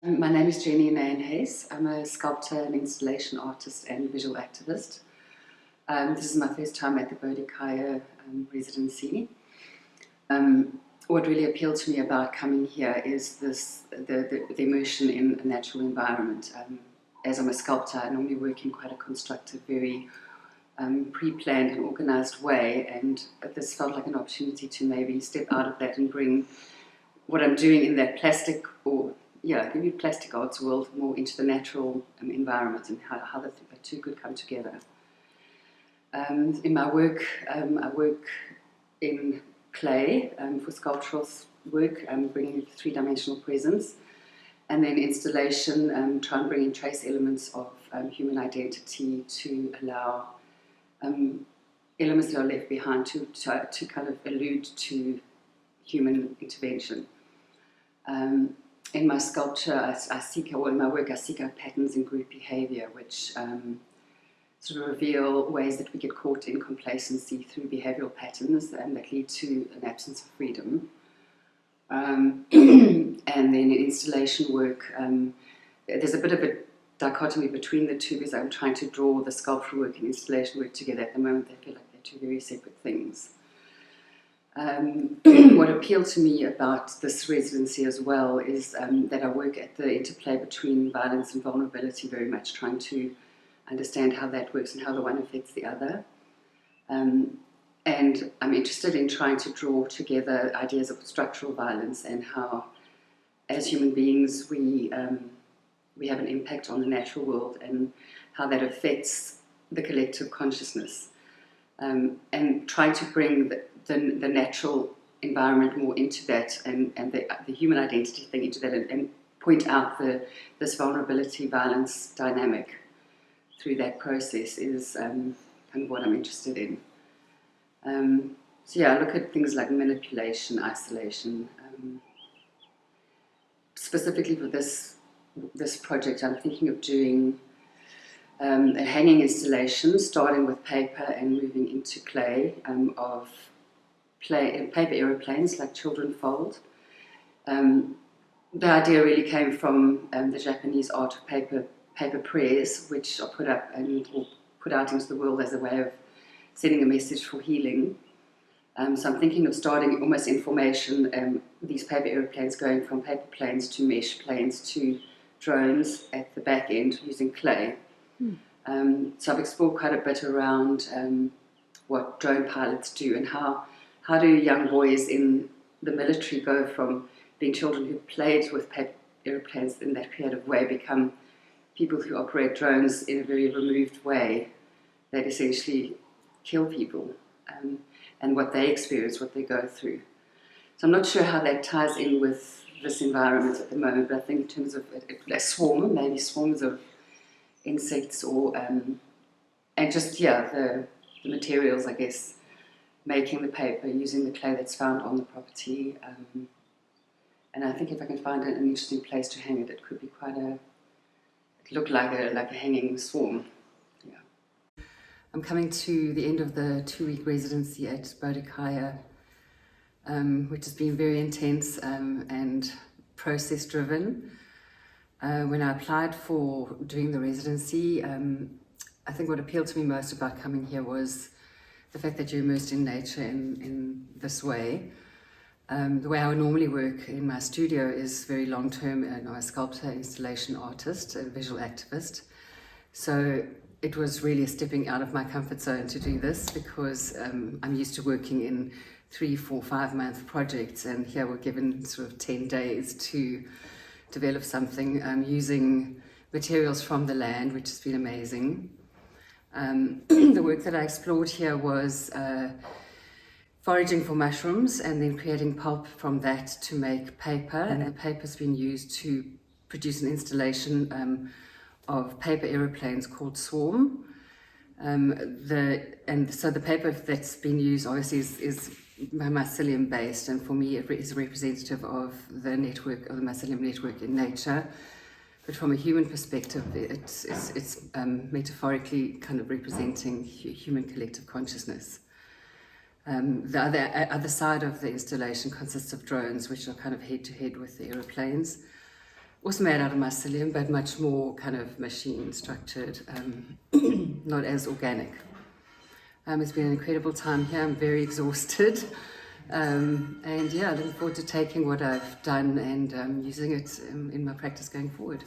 My name is Nijenhuis. I'm a sculptor and installation artist and visual activist. This is my first time at the Bodhi Khaya Residency. What really appealed to me about coming here is the immersion in a natural environment. As I'm a sculptor, I normally work in quite a constructive, very pre-planned and organised way, and this felt like an opportunity to maybe step out of that and bring what I'm doing in that plastic maybe plastic arts world more into the natural environment and how the two could come together. In my work, I work in clay for sculptural work, bringing a three-dimensional presence, and then installation, try and bring in trace elements of human identity to allow elements that are left behind to kind of allude to human intervention. In my sculpture, in my work, I seek out patterns in group behaviour, which sort of reveal ways that we get caught in complacency through behavioural patterns that lead to an absence of freedom. And then in installation work, there's a bit of a dichotomy between the two because I'm trying to draw the sculptural work and installation work together. At the moment, they feel like they're two very separate things. What appealed to me about this residency as well is that I work at the interplay between violence and vulnerability very much, trying to understand how that works and how the one affects the other. And I'm interested in trying to draw together ideas of structural violence and how, as human beings, we have an impact on the natural world and how that affects the collective consciousness. And trying to bring the natural environment more into that and the human identity thing into that and point out this vulnerability violence dynamic through that process is kind of what I'm interested in. I look at things like manipulation, isolation. Specifically for this project, I'm thinking of doing a hanging installation, starting with paper and moving into clay of paper aeroplanes like children fold. The idea really came from the Japanese art of paper prayers, which are put out into the world as a way of sending a message for healing. So I'm thinking of starting almost in formation, these paper aeroplanes going from paper planes to mesh planes to drones at the back end using clay. So I've explored quite a bit around what drone pilots do and how do young boys in the military go from being children who played with paper aeroplanes in that creative way become people who operate drones in a very removed way that essentially kill people, and what they experience, what they go through. So I'm not sure how that ties in with this environment at the moment, but I think in terms of a swarm, maybe swarms of insects or and just the materials, I guess, making the paper using the clay that's found on the property, and I think if I can find an interesting place to hang it, it could be look like a hanging swarm. Yeah. I'm coming to the end of the 2-week residency at Bodhi Khaya, which has been very intense and process driven. When I applied for doing the residency, I think what appealed to me most about coming here was the fact that you're immersed in nature in this way. The way I would normally work in my studio is very long-term, and I'm a sculptor, installation artist, and visual activist. So it was really a stepping out of my comfort zone to do this because I'm used to working in 3, 4, 5-month projects, and here we're given sort of 10 days to develop something using materials from the land, which has been amazing. The work that I explored here was foraging for mushrooms and then creating pulp from that to make paper, and the paper's been used to produce an installation of paper aeroplanes called Swarm. So the paper that's been used obviously is mycelium based, and for me it is representative of the network, of the mycelium network in nature. But from a human perspective, it's metaphorically kind of representing human collective consciousness. The other side of the installation consists of drones, which are kind of head-to-head with the aeroplanes. also made out of mycelium, but much more kind of machine structured, not as organic. It's been an incredible time here. I'm very exhausted. And yeah, looking forward to taking what I've done and using it in my practice going forward.